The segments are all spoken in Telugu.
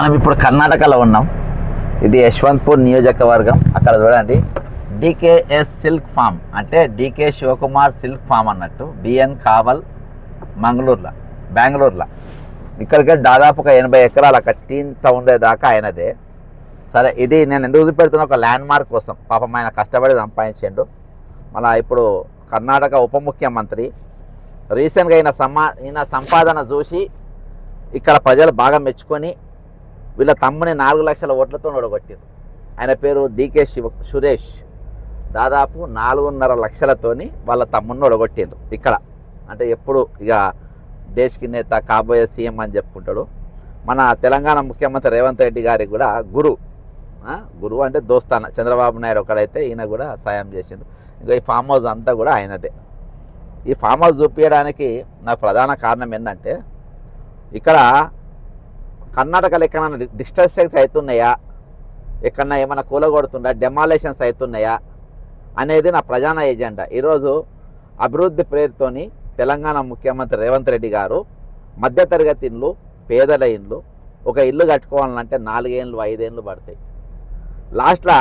మనం ఇప్పుడు కర్ణాటకలో ఉన్నాం. ఇది యశ్వంత్పూర్ నియోజకవర్గం. అక్కడ చూడండి డికేఎస్ సిల్క్ ఫామ్ అంటే డికే శివకుమార్ సిల్క్ ఫామ్ అన్నట్టు బిఎన్ కావల్ బెంగళూరులో ఇక్కడికి దాదాపు ఒక 80 ఎకరాల కట్టింత ఉండేదాకా ఆయనదే. సరే, ఇది నేను ఎందుకు చూపెడుతున్నా, ఒక ల్యాండ్ మార్క్ కోసం. పాపం ఆయన కష్టపడి సంపాదించిండు. మళ్ళీ ఇప్పుడు కర్ణాటక ఉప ముఖ్యమంత్రి. రీసెంట్గా ఈయన సంపాదన చూసి ఇక్కడ ప్రజలు బాగా మెచ్చుకొని వీళ్ళ తమ్ముని 4 లక్షల ఓట్లతో ఓడగొట్టారు. ఆయన పేరు డికే సురేష్. దాదాపు 4.5 లక్షలతోని వాళ్ళ తమ్ముని ఓడగొట్టిండు ఇక్కడ. అంటే ఎప్పుడు ఇక దేశకి నేత, కాబోయే సీఎం అని చెప్పుకుంటాడు. మన తెలంగాణ ముఖ్యమంత్రి రేవంత్ రెడ్డి గారికి కూడా గురువు అంటే దోస్తాన. చంద్రబాబు నాయుడు ఒకడైతే ఈయన కూడా సాయం చేసిండు. ఇంకా ఈ ఫామ్ హౌస్ అంతా కూడా ఆయనదే. ఈ ఫామ్ హౌస్ చూపించడానికి నా ప్రధాన కారణం ఏంటంటే, ఇక్కడ కర్ణాటకలో ఎక్కడన్నా డిస్ట్రక్షన్స్ అవుతున్నాయా, ఎక్కడన్నా ఏమైనా కూలగొడుతుందా, డెమాలేషన్స్ అవుతున్నాయా అనేది నా ప్రధాన ఎజెండా. ఈరోజు అభివృద్ధి పేరుతోని తెలంగాణ ముఖ్యమంత్రి రేవంత్ రెడ్డి గారు మధ్యతరగతి ఇండ్లు, పేదల ఇండ్లు, ఒక ఇల్లు కట్టుకోవాలంటే 4 ఏళ్ళు 5 ఏళ్ళు పడతాయి. లాస్ట్లో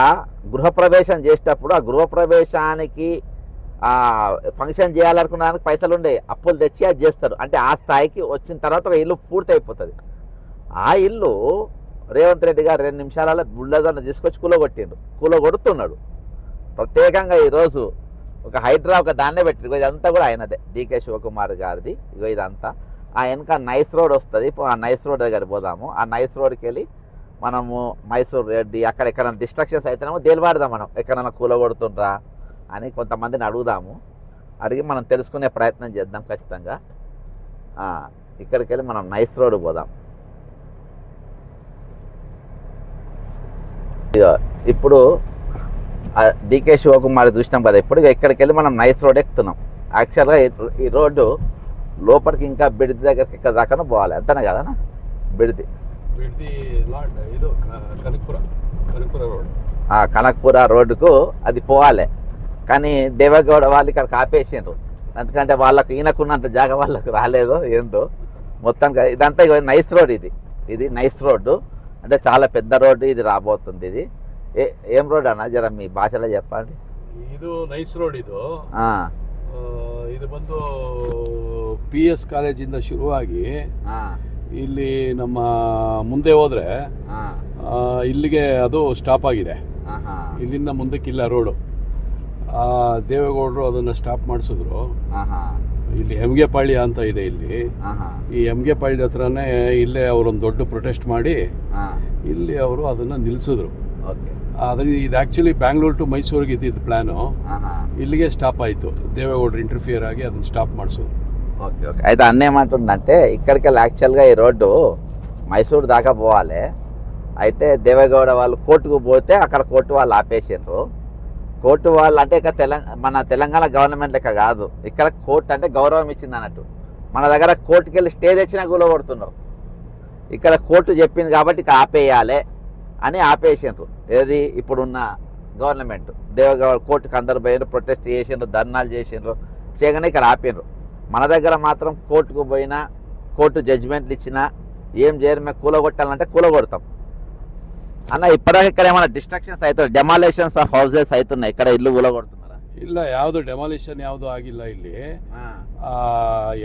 గృహప్రవేశం చేసేటప్పుడు ఆ గృహప్రవేశానికి ఫంక్షన్ చేయాలనుకున్న దానికి పైసలు ఉండే, అప్పులు తెచ్చి అది చేస్తారు. అంటే ఆ స్థాయికి వచ్చిన తర్వాత ఒక ఇల్లు పూర్తి అయిపోతుంది. ఆ ఇల్లు రేవంత్ రెడ్డి గారు 2 నిమిషాలలో బుల్డోజర్ని తీసుకొచ్చి కూలగొడుతున్నాడు. ప్రత్యేకంగా ఈరోజు ఒక హైడ్రా ఒక దాన్నే పెట్టి ఇదంతా కూడా ఆయనదే, డికే శివకుమార్ గారిది. ఇదంతా ఆ వెనక నైస్ రోడ్ వస్తుంది. ఆ నైస్ రోడ్ దగ్గర పోదాము. ఆ నైస్ రోడ్కి వెళ్ళి మనము మైసూర్ రెడ్డి అక్కడ ఎక్కడైనా డిస్ట్రక్షన్స్ అయితేనేమో తేలిపాడదాం. మనం ఎక్కడైనా కూలగొడుతుండ్రా అని కొంతమందిని అడుగుదాము. అడిగి మనం తెలుసుకునే ప్రయత్నం చేద్దాం ఖచ్చితంగా. ఇక్కడికి వెళ్ళి మనం నైస్ రోడ్ పోదాం. ఇప్పుడు డికే శివకుమార్ చూసినాం కదా. ఇప్పుడు ఇక్కడికి వెళ్ళి మనం నైస్ రోడ్ ఎక్కుతున్నాం. యాక్చువల్గా ఈ రోడ్డు లోపలికి ఇంకా బిడిది దగ్గరికి ఇక్కడ దాకా పోవాలి. అంతనే కదా బిడిది కనక్పుర రోడ్డుకు అది పోవాలి. కానీ దేవగౌడ వాళ్ళు ఇక్కడ ఆపేసిండ్రు. ఎందుకంటే వాళ్ళకు ఈయనకున్నంత జాగా వాళ్ళకు రాలేదు ఏందో. మొత్తం ఇదంతా నైస్ రోడ్. ఇది నైస్ రోడ్డు. అంటే చాలా పెద్ద రోడ్డు ఇది రాబోతుంది. ఇది ఏం రోడ్ అన్న, జర మీ ಭಾಷೆలో చెప్పండి. ಇದು ನೈಸ್ ರೋಡ್. ಇದು ಬಂದು PS ಕಾಲೇಜಿಂದ ಶುರುವಾಗಿ ಇಲ್ಲಿ ನಮ್ಮ ಮುಂದೆ ಹೋದ್ರೆ ಇಲ್ಲಿಗೆ ಅದು ಸ್ಟಾಪ್ ಆಗಿದೆ. ಇಲ್ಲಿಂದ ಮುಂದಕ್ಕಿಲ್ಲ ರೋಡು. ದೇವೇಗೌಡರು ಅದನ್ನು ಸ್ಟಾಪ್ ಮಾಡಿಸಿದ್ರು. ಇಲ್ಲಿ ಹೆಮ್ಗೆಪಾಳ್ಯ ಅಂತ ಇದೆ. ಇಲ್ಲಿ ಈ ಹೆಮ್ಗೆಪಾಳ್ಯದ ಹತ್ರನೇ ಇಲ್ಲೇ ಅವರೊಂದು ದೊಡ್ಡ ಪ್ರೊಟೆಸ್ಟ್ ಮಾಡಿ ಇಲ್ಲಿ ಅವರು ಅದನ್ನು ನಿಲ್ಲಿಸಿದ್ರು. ಇದು ಆ್ಯಕ್ಚುಲಿ ಬ್ಯಾಂಗ್ಳೂರ್ ಟು ಮೈಸೂರಿಗೆ ಇದ್ದಿದ್ದು ಪ್ಲ್ಯಾನು. ఇಲ್ಲಿగే స్టాప్ ఆయితు. దేవేగౌడరు ఇంటర్ఫియర్ ఆగి అదని స్టాప్ ಮಾಡಿಸೋದು. ఓకే. అయితే అన్న ఏమంటుందంటే, ఇక్కడికి యాక్చువల్గా ఈ రోడ్డు మైసూరు దాకా పోవాలి. అయితే దేవేగౌడ వాళ్ళు కోర్టుకు పోతే అక్కడ కోర్టు వాళ్ళు ఆపేసారు. కోర్టు వాళ్ళు అంటే ఇక మన తెలంగాణ గవర్నమెంట్ లెక్క కాదు. ఇక్కడ కోర్టు అంటే గౌరవం ఇచ్చింది అన్నట్టు. మన దగ్గర కోర్టుకి వెళ్ళి స్టే తెచ్చినా కూలగొడుతున్నారు. ఇక్కడ కోర్టు చెప్పింది కాబట్టి ఇక ఆపేయాలి అని ఆపేసారు. ఏది ఇప్పుడున్న గవర్నమెంట్. దేవగౌడ కోర్టుకు అందరు పోయినారు, ప్రొటెస్ట్ చేసిండ్రు, ధర్నాలు చేసిండ్రు, చేయగానే ఇక్కడ ఆపిండ్రు. మన దగ్గర మాత్రం కోర్టుకు పోయినా, కోర్టు జడ్జిమెంట్లు ఇచ్చినా ఏం చేయరు. మేము కూలగొట్టాలంటే కూలగొడతాం అన్న. ఇప్పటికే ఇక్కడ ఏమైనా డిస్ట్రక్షన్స్ అవుతాయి, డెమాలేషన్స్ ఆఫ్ హౌసెస్ అవుతున్నాయి. ఇక్కడ ఇల్లు కూలగొడుతున్నారా? ಇಲ್ಲ, ಯಾವುದು ಡೆಮಾಲಿಷನ್ ಯಾವುದು ಆಗಿಲ್ಲ. ಇಲ್ಲಿ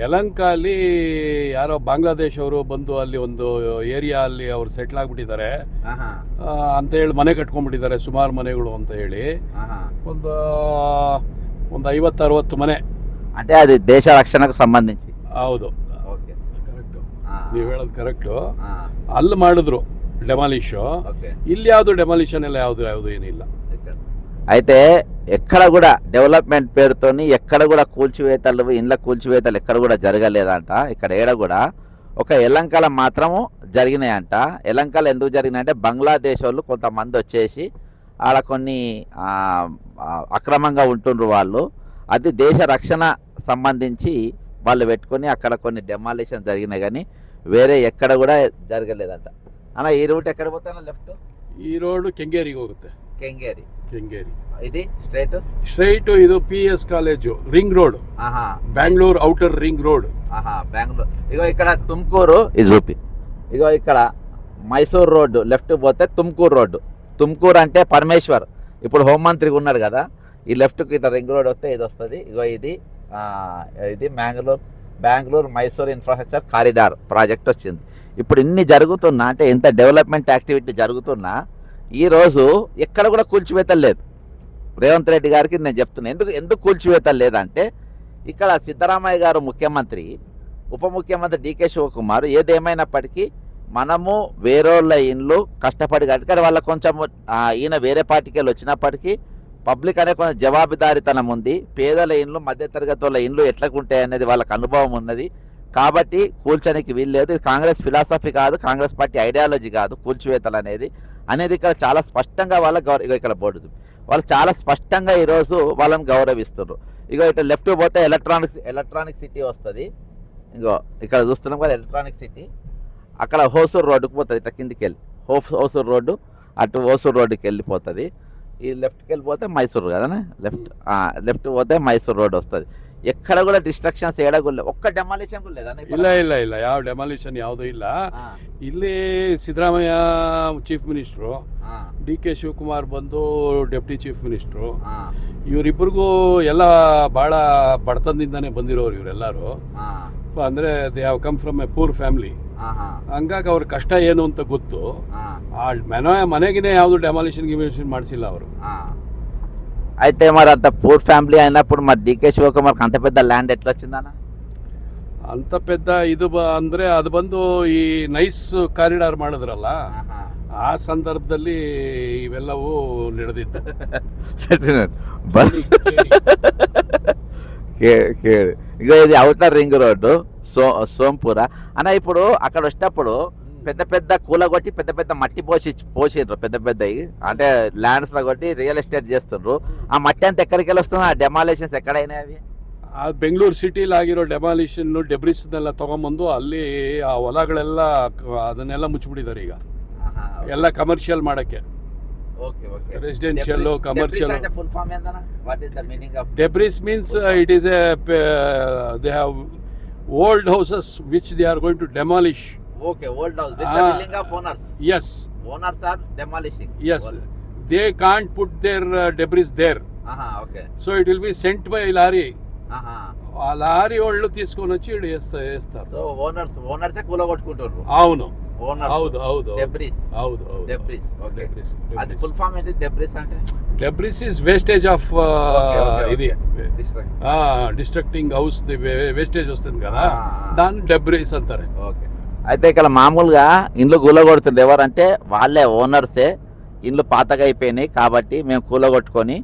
ಯಲಂಕಾಲಿ ಯಾರೋ ಬಾಂಗ್ಲಾದೇಶ್ ಅವರು ಬಂದು ಅಲ್ಲಿ ಒಂದು ಏರಿಯಾ ಅಲ್ಲಿ ಅವರು ಸೆಟ್ಲ್ ಆಗ್ಬಿಟ್ಟಿದ್ದಾರೆ ಅಂತ ಹೇಳಿ ಮನೆ ಕಟ್ಕೊಂಡ್ಬಿಟ್ಟಿದ್ದಾರೆ. ಸುಮಾರು ಮನೆಗಳು ಅಂತ ಹೇಳಿ ಒಂದು 50-60 ಮನೆ. అంటే అది దేశ రక్షణకు సంబంధించి. ಹೌದು, ಕರೆಕ್ಟು, ನೀವು ಹೇಳೋದು ಕರೆಕ್ಟು. ಅಲ್ಲಿ ಮಾಡಿದ್ರು ಡೆಮಾಲಿಷು. ಇಲ್ಲಿ ಯಾವುದು ಡೆಮಾಲಿಷನ್ ಎಲ್ಲ ಯಾವುದು ಏನಿಲ್ಲ. అయితే ఎక్కడ కూడా డెవలప్మెంట్ పేరుతోని ఎక్కడ కూడా కూల్చివేతలు, ఇండ్ల కూల్చివేతలు ఎక్కడ కూడా జరగలేదంట. ఇక్కడ ఏడ కూడా ఒక యలంకల మాత్రము జరిగినాయంట. యలంకలు ఎందుకు జరిగినాయంటే, బంగ్లాదేశ్ వాళ్ళు కొంతమంది వచ్చేసి ఆడ కొన్ని అక్రమంగా ఉంటుండ్రు వాళ్ళు. అది దేశ రక్షణ సంబంధించి వాళ్ళు పెట్టుకొని అక్కడ కొన్ని డెమాలిషన్ జరిగినాయి. కానీ వేరే ఎక్కడ కూడా జరగలేదంట. అన్న, ఈ రూట్ ఎక్కడ పోతానో లెఫ్ట్? ఈ రోడ్డు ಕೆಂಗೇರಿಗೆ ಹೋಗುತ್ತೆ. ಕೆಂಗೇರಿ. ఇది స్ట్రైట్ ఇది PS college ring road. Bengaluru outer ring road. Bengaluru. ఇగో ఇక్కడ తుమ్కూరు ఇది చూపి. ఇగో ఇక్కడ మైసూర్ రోడ్డు లెఫ్ట్ పోతే తుమ్కూరు రోడ్డు. తుమ్కూరు అంటే పరమేశ్వర్ ఇప్పుడు హోంమంత్రిగా ఉన్నారు కదా, ఈ లెఫ్ట్కి ఇట్లా రింగ్ రోడ్ వస్తే ఇది వస్తుంది. ఇగో ఇది Bengaluru Mysore infrastructure corridor project వచ్చింది. ఇప్పుడు ఇన్ని జరుగుతున్నా అంటే ఎంత డెవలప్మెంట్ యాక్టివిటీ జరుగుతున్నా ఈరోజు ఎక్కడ కూడా కూల్చివేతలు లేదు. రేవంత్ రెడ్డి గారికి నేను చెప్తున్నా, ఎందుకు కూల్చివేతలు లేదంటే ఇక్కడ సిద్ధరామయ్య గారు ముఖ్యమంత్రి, ఉప ముఖ్యమంత్రి డికే శివకుమార్, ఏదేమైనప్పటికీ మనము వేరేళ్ళ ఇండ్లు కష్టపడి కట్టుకొని వాళ్ళ కొంచెం ఈయన వేరే పార్టీకి వెళ్ళి వచ్చినప్పటికీ పబ్లిక్ అనే కొంచెం జవాబుదారీతనం ఉంది. పేదల ఇండ్లు మధ్యతరగతి వాళ్ళ ఇండ్లు ఎట్లకుంటాయి అనేది వాళ్ళకి అనుభవం ఉన్నది కాబట్టి కూల్చడానికి వీల్లేదు. ఇది కాంగ్రెస్ ఫిలాసఫీ కాదు, కాంగ్రెస్ పార్టీ ఐడియాలజీ కాదు కూల్చివేతలు అనేది ఇక్కడ చాలా స్పష్టంగా ఇక్కడ బోర్డు వాళ్ళు చాలా స్పష్టంగా ఈరోజు వాళ్ళని గౌరవిస్తున్నారు. ఇట్లా లెఫ్ట్ పోతే ఎలక్ట్రానిక్ సిటీ వస్తుంది. ఇక్కడ చూస్తున్నాం కదా ఎలక్ట్రానిక్ సిటీ. అక్కడ హోసూరు రోడ్డుకు పోతుంది, ఇట్లా కిందికి వెళ్ళి హోసూరు రోడ్డు, అటు హోసూరు రోడ్డుకి వెళ్ళిపోతుంది. ఈ లెఫ్ట్కి వెళ్ళిపోతే మైసూరు కదా, లెఫ్ట్ పోతే మైసూరు రోడ్ వస్తుంది. ಎಕ್ಕಡ ಕೂಡ ಡಿಸ್ಟ್ರಕ್ಷನ್ಸ್ ಏಡಾಗುಲ್ಲ ಒಕ್ಕ ಡೆಮಾಲಿಷನ್ ಇಲ್ಲ ಇಲ್ಲ ಇಲ್ಲ ಇಲ್ಲ ಯಾವ ಡೆಮಾಲಿಷನ್ ಯಾವುದೂ ಇಲ್ಲ. ಇಲ್ಲಿ Siddaramaiah chief minister, D K Shivakumar ಬಂದು ಡೆಪ್ಟಿ ಚೀಫ್ ಮಿನಿಸ್ಟ್ರು, ಇವರಿಬ್ಬರಿಗೂ ಎಲ್ಲ ಭಾಳ ಬಡತನದಿಂದಾನೇ ಬಂದಿರೋರು ಇವರೆಲ್ಲರೂ. ಅಂದರೆ they have come from A poor family. ಹಂಗಾಗಿ ಅವ್ರ ಕಷ್ಟ ಏನು ಅಂತ ಗೊತ್ತು. ಆ ಮನೆಗಿನೇ ಯಾವುದು ಡೆಮಾಲಿಷನ್ ಮಾಡಿಸಿಲ್ಲ ಅವರು. అయితే మరి అంత పూర్ ఫ్యామిలీ అయినప్పుడు మరి డికే శివకుమార్కి అంత పెద్ద ల్యాండ్ ఎట్లా వచ్చిందన్న? అంత పెద్ద ಇದು ಅಂದರೆ ಅದು ಬಂದು ಈ ನೈಸ್ ಕಾರಿಡಾರ್ ಮಾಡಿದ್ರಲ್ಲ ಆ ಸಂದರ್ಭದಲ್ಲಿ ಇವೆಲ್ಲವೂ ನಡೆದಿತ್ತು. కేడు ఇక ఇది అవుటర్ రింగ్ రోడ్డు సోంపూర అన్న. ఇప్పుడు అక్కడ వచ్చినప్పుడు పెద్ద పెద్ద కూలగొట్టి పెద్ద పెద్ద మట్టి పోసిండ్రు, పెద్ద పెద్దవి అంటే ల్యాండ్స్ లో కొట్టి రియల్ ఎస్టేట్ చేస్తుండ్రు. ಆ ಮಟ್ಟಿ ಅಂತ ಎಕ್ಕಡಿಗೆ ವస్తుంది? ಆ ಡೆಮಾಲಿಷನ್ಸ್ ಎಕ್ಕಡೈనా ಅವಿ? ಆ ಬೆಂಗಳೂರು ಸಿಟಿಲಿ ಆಗಿರೋ ಡೆಮಾಲಿಷನ್ ಡೆಬ್ರಿಸ್ನೆಲ್ಲ ತಗೊಂಬಂದು ಅಲ್ಲಿ ಆ ಹೊಲಗಳೆಲ್ಲ ಅದನ್ನೆಲ್ಲ ಮುಚ್ಚಿಬಿಟ್ಟಿದ್ದಾರೆ ಈಗ, ಎಲ್ಲ ಕಮರ್ಷಿಯಲ್ ಮಾಡಕ್ಕೆ. Residential commercial. ಫುಲ್ ಫಾರ್ಮ್ ಏನಂತ? What is the meaning of debris? Means it is a they have old houses which they are going to demolish. Okay, old house with the building of owners. Yes. Owners are demolishing. Yes. They can't put their debris there. Okay. So it will be sent by lorry. ఆ లారీ వాళ్ళు తీసుకొని వచ్చి ఇక్కడ వేస్తారు. సో ఓనర్స్ కూలగొట్టుకుంటారు. అవును, ఓనర్. హౌదు హౌదు డెబ్రిస్. హౌదు హౌదు డెబ్రిస్. ఓకే. అది ఫుల్ ఫామ్ ఏంటి డెబ్రిస్ అంటే? డెబ్రిస్ ఇస్ వేస్టేజ్ ఆఫ్ ఇది డిస్ట్రక్టింగ్ హౌస్ ది వేస్టేజ్ వస్తుంది కదా, దాన్ని డెబ్రిస్ అంటారు. ఓకే. అయితే ఇక్కడ మామూలుగా ఇండ్లు కూలగొడుతుండే ఎవరంటే వాళ్ళే ఓనర్సే. ఇండ్లు పాతగా అయిపోయినాయి కాబట్టి మేము కూలగొట్టుకొని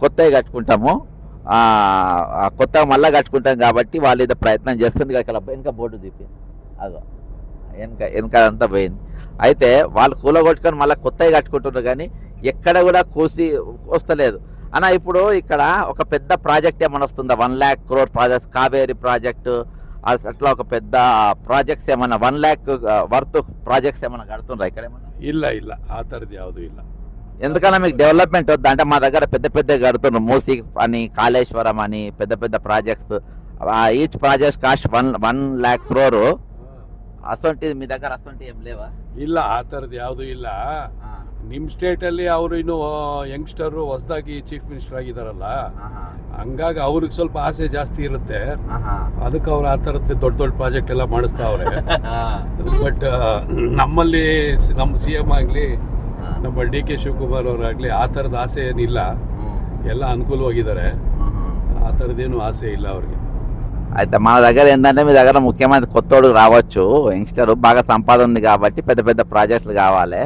కొత్తవి కట్టుకుంటాము, కొత్తగా మళ్ళీ కట్టుకుంటాం కాబట్టి వాళ్ళు ఇది ప్రయత్నం చేస్తుంది. ఇక్కడ వెనక బోర్డు తీపి అదో వెనక అంతా పోయింది. అయితే వాళ్ళు కూలగొట్టుకొని మళ్ళీ కొత్తవి కట్టుకుంటున్నారు కానీ ఎక్కడ కూడా కూసి వస్తలేదు అన్న. ఇప్పుడు ఇక్కడ ఒక పెద్ద ప్రాజెక్ట్ ఏమైనా వస్తుందా? 1 lakh crore project, Kaveri project అట్లా ఒక పెద్ద ప్రాజెక్ట్స్ ఏమన్నా 1 lakh వర్త్ ప్రాజెక్ట్స్ ఏమన్నా కడుతుండ్రా ఇక్కడ ఏమన్నా? ಇಲ್ಲ ಇಲ್ಲ ఆ ಥರದ್ದು ಯಾವುದೂ ಇಲ್ಲ. ఎందుకన్నా మీకు డెవలప్మెంట్ వద్దా అంటే? మా దగ్గర పెద్ద పెద్ద కడుతున్నారు, మూసీ అని, కాళేశ్వరం అని పెద్ద పెద్ద projects. Each project cost 1 lakh crore. ಅಸೊಂಟಿ మీ దగ్గర ಅಸೊಂಟಿ ఏం లేవా? ಇಲ್ಲ ಆ ಥರದ್ದು ಯಾವುದೂ ಇಲ್ಲ. ನಿಮ್ಮ ಸ್ಟೇಟಲ್ಲಿ ಅವರು ಇನ್ನು ಯಂಗ್ಸ್ಟರು ಹೊಸದಾಗಿ ಚೀಫ್ ಮಿನಿಸ್ಟರ್ ಆಗಿದ್ದಾರಲ್ಲ, ಹಂಗಾಗಿ ಅವ್ರಿಗೆ ಸ್ವಲ್ಪ ಆಸೆ ಜಾಸ್ತಿ ಇರುತ್ತೆ. ಅದಕ್ಕೆ ಅವ್ರು ಆ ಥರದ್ದು ದೊಡ್ಡ ದೊಡ್ಡ ಪ್ರಾಜೆಕ್ಟ್ ಎಲ್ಲ ಮಾಡಿಸ್ತಾವ್ರೆ. ಬಟ್ ನಮ್ಮಲ್ಲಿ ನಮ್ಮ CM ಆಗಲಿ ನಮ್ಮ ಡಿ ಕೆ ಶಿವಕುಮಾರ್ ಅವರಾಗಲಿ ಆ ಥರದ ಆಸೆ ಏನಿಲ್ಲ, ಎಲ್ಲ ಅನುಕೂಲವಾಗಿದ್ದಾರೆ. ಆ ಥರದ್ದೇನು ಆಸೆ ಇಲ್ಲ ಅವ್ರಿಗೆ. అయితే మన దగ్గర ఏంటంటే మీ దగ్గర ముఖ్యమంత్రి కొత్తోడు రావచ్చు, యంగ్స్టర్ బాగా సంపాదన ఉంది కాబట్టి పెద్ద పెద్ద ప్రాజెక్టులు కావాలి.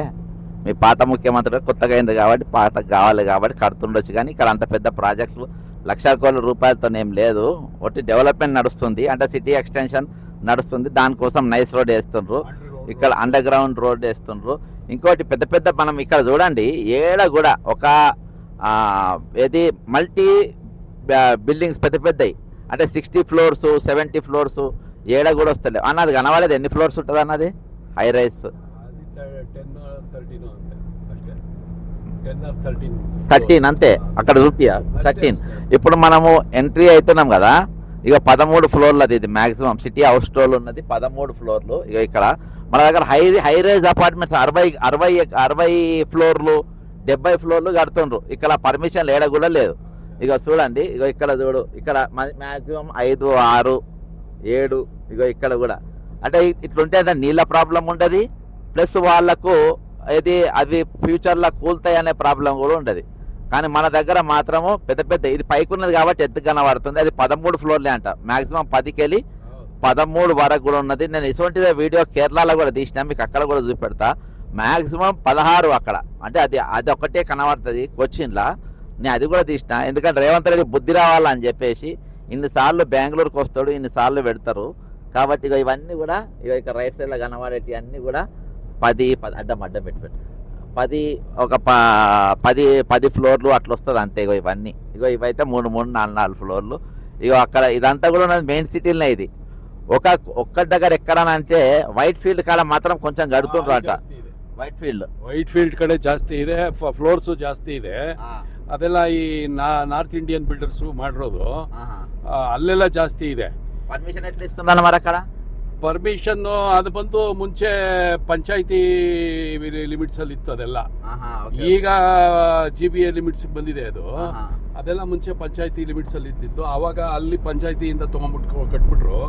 మీ పాత ముఖ్యమంత్రి కొత్తగా అయింది కాబట్టి పాతకు కావాలి కాబట్టి కడుతుండొచ్చు. కానీ ఇక్కడ అంత పెద్ద ప్రాజెక్టులు 1,00,000 కోట్ల రూపాయలతో ఏం లేదు. ఒకటి డెవలప్మెంట్ నడుస్తుంది అంటే సిటీ ఎక్స్టెన్షన్ నడుస్తుంది, దానికోసం నైస్ రోడ్ వేస్తుండ్రు, ఇక్కడ అండర్ గ్రౌండ్ రోడ్ వేస్తుండ్రు. ఇంకోటి పెద్ద పెద్ద మనం ఇక్కడ చూడండి ఏడ కూడా ఒక ఇది మల్టీ బిల్డింగ్స్ పెద్ద పెద్దవి అంటే 60 floors 70 floors ఏడ కూడా వస్తలే అన్నది. కనవాలేదు ఎన్ని ఫ్లోర్స్ ఉంటుంది అన్నది? హై రైస్ 13 అంతే. అక్కడ చూపియా 13. ఇప్పుడు మనము ఎంట్రీ అవుతున్నాం కదా, ఇక 13 ఫ్లోర్లు అది. ఇది మ్యాక్సిమం సిటీ హౌస్ టోల్ ఉన్నది 13 ఫ్లోర్లు. ఇక ఇక్కడ మన దగ్గర హై రైజ్ అపార్ట్మెంట్స్ 60 ఫ్లోర్లు 70 ఫ్లోర్లు కడుతుండ్రు. ఇక్కడ పర్మిషన్ లేడ కూడా లేదు. ఇక చూడండి, ఇక ఇక్కడ చూడు, ఇక్కడ మ్యాక్సిమం 5, 6, 7, ఇక ఇక్కడ కూడా. అంటే ఇట్లుంటే నీళ్ళ ప్రాబ్లం ఉండదు, ప్లస్ వాళ్ళకు అవి ఫ్యూచర్లో కూలుతాయి అనే ప్రాబ్లం కూడా ఉండదు. కానీ మన దగ్గర మాత్రము పెద్ద ఇది పైకి ఉన్నది కాబట్టి ఎత్తుకు కనబడుతుంది. అది 13 ఫ్లోర్లే అంట, మ్యాక్సిమం 10కి వెళ్ళి 13 వరకు కూడా ఉన్నది. నేను ఇటువంటిదే వీడియో కేరళలో కూడా తీసినా, మీకు అక్కడ కూడా చూపెడతా. మ్యాక్సిమం 16 అక్కడ, అంటే అది ఒక్కటే కనబడుతుంది కొచ్చిన్లా. నేను అది కూడా తీసిన, ఎందుకంటే రేవంత్ రెడ్డి బుద్ధి రావాలని చెప్పేసి ఇన్నిసార్లు బెంగళూరుకి వస్తాడు, ఇన్నిసార్లు పెడతారు. కాబట్టి ఇక ఇవన్నీ కూడా ఇక రైట్ సైడ్లో కనబడేవి అన్నీ కూడా 10 అడ్డం పెట్టి 10 ఫ్లోర్లు అట్లా వస్తుంది అంతే. ఇవన్నీ ఇవైతే 3, 4 ఫ్లోర్లు. అక్కడ ఇదంతా కూడా ఉన్నది మెయిన్ సిటీలోనే. ఇది ఒక్క దగ్గర ఎక్కడనంటే వైట్ ఫీల్డ్ కాడ మాత్రం కొంచెం ಗಡುతుండ్ರು అంట. ವೈಟ್ ಫೀಲ್ಡ್ ಕಡೆ ಜಾಸ್ತಿ ಇದೆ, ಫ್ಲೋರ್ಸ್ ಜಾಸ್ತಿ ಇದೆ. ಅದೆಲ್ಲ ಈ ನಾರ್ತ್ ಇಂಡಿಯನ್ ಬಿಲ್ಡರ್ಸ್ ಮಾಡಿರೋದು, ಅಲ್ಲೆಲ್ಲ ಜಾಸ್ತಿ ಇದೆ. ಪರ್ಮಿಷನ್ ಎಟ್లా ఇస్తున్నారు మరి అక్కడ? ಪರ್ಮಿಷನ್ ಅದು ಬಂದು ಮುಂಚೆ ಪಂಚಾಯಿತಿ ಲಿಮಿಟ್ಸ್ ಅಲ್ಲಿ ಇತ್ತು ಅದೆಲ್ಲ. ಈಗ GBA ಲಿಮಿಟ್ಸ್ ಬಂದಿದೆ ಅದು. ಅದೆಲ್ಲ ಮುಂಚೆ ಪಂಚಾಯಿತಿ ಲಿಮಿಟ್ಸ್ ಅಲ್ಲಿ ಇದ್ದಿತ್ತು. ಆವಾಗ ಅಲ್ಲಿ ಪಂಚಾಯಿತಿಯಿಂದ ತಗೊಂಡ್ಬಿಟ್ಟು ಕಟ್ಬಿಟ್ರು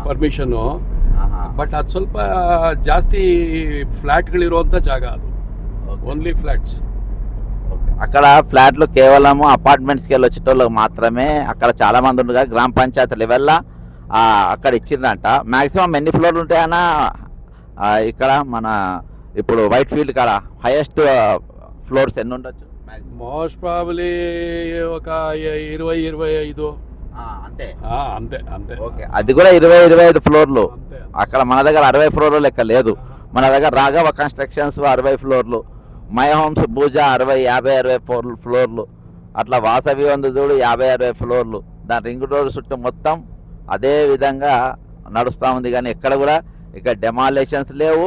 ಪರ್ಮಿಷನ್. ಬಟ್ ಅದು ಸ್ವಲ್ಪ ಜಾಸ್ತಿ ಫ್ಲಾಟ್ಗಳಿರುವಂಥ ಜಾಗ ಅದು, ఓన్లీ ఫ్లాట్స్. అక్కడ ఫ్లాట్లు కేవలం అపార్ట్మెంట్స్కి వెళ్ళి వచ్చేటోళ్ళకి మాత్రమే అక్కడ చాలా మంది ఉండగా గ్రామ పంచాయతీ లెవెల్లో అక్కడ ఇచ్చిందంట. మ్యాక్సిమం ఎన్ని ఫ్లోర్లు ఉంటాయన్నా ఇక్కడ మన ఇప్పుడు వైట్ ఫీల్డ్ కాడ హైయెస్ట్ ఫ్లోర్స్ ఎన్ని ఉండొచ్చు? మోస్ట్ ప్రాబబ్లీ ఒక 20-25 అంతే. అంతే. ఓకే, అది కూడా 20-25 ఫ్లోర్లు. అక్కడ మన దగ్గర 60 ఫ్లోర్లు లెక్క లేదు. మన దగ్గర రాఘవ కన్స్ట్రక్షన్స్ 60 ఫ్లోర్లు, మై హోమ్స్ పూజా 50-60 ఫ్లోర్లు, అట్లా వాసవి ఉంది చూడు 50-60 ఫ్లోర్లు. దాని రింగ్ రోడ్ చుట్టూ మొత్తం అదే విధంగా నడుస్తూ ఉంది. కానీ ఎక్కడ కూడా ఇక్కడ డెమాలిషన్స్ లేవు,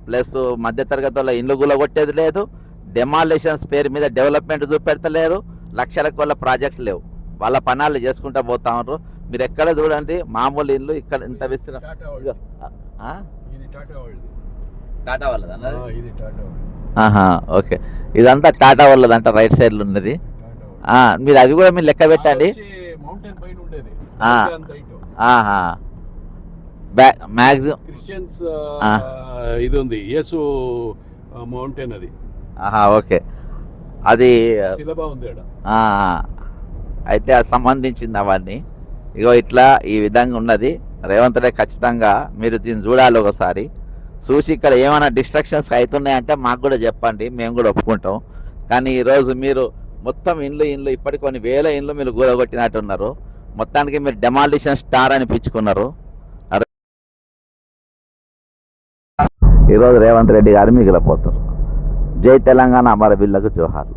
ప్లస్ మధ్యతరగతి వాళ్ళ ఇండ్లు గులగొట్టేది లేదు, డెమాలిషన్స్ పేరు మీద డెవలప్మెంట్ చూపెడతలేరు, లక్షల కోట్ల ప్రాజెక్టులు లేవు. వాళ్ళ పనాలు చేసుకుంటూ పోతా ఉన్నారు. మీరు ఎక్కడ చూడండి మామూలు ఇల్లు ఇక్కడ ఇంత విస్తృతం. టాటా వాళ్ళదా? ఓకే, ఇదంతా టాటా వాళ్ళదంట, రైట్ సైడ్లో ఉన్నది. మీరు అవి కూడా మీరు లెక్క పెట్టండి. మ్యాక్సిమం క్రిస్టియన్స్ ఇది ఉంది, యేసు మౌంటైన్ అది. ఓకే, అది శిలబా ఉంది. అయితే అది సంబంధించింది అవన్నీ. ఇట్లా ఈ విధంగా ఉన్నది. రేవంత్ రెడ్డి ఖచ్చితంగా మీరు దీన్ని చూడాలి ఒకసారి. చూసి ఇక్కడ ఏమైనా డిస్ట్రక్షన్స్ అవుతున్నాయంటే మాకు కూడా చెప్పండి, మేము కూడా ఒప్పుకుంటాం. కానీ ఈరోజు మీరు మొత్తం ఇండ్లు ఇప్పటికి కొన్ని వేల ఇండ్లు మీరు గూడగొట్టినట్టున్నారు. మొత్తానికి మీరు డెమాలిషన్ స్టార్ అనిపించుకున్నారు. ఈరోజు రేవంత్ రెడ్డి గారు మిగిలిపోతారు. జై తెలంగాణ, అమర వీళ్ళకు జోహార్లు.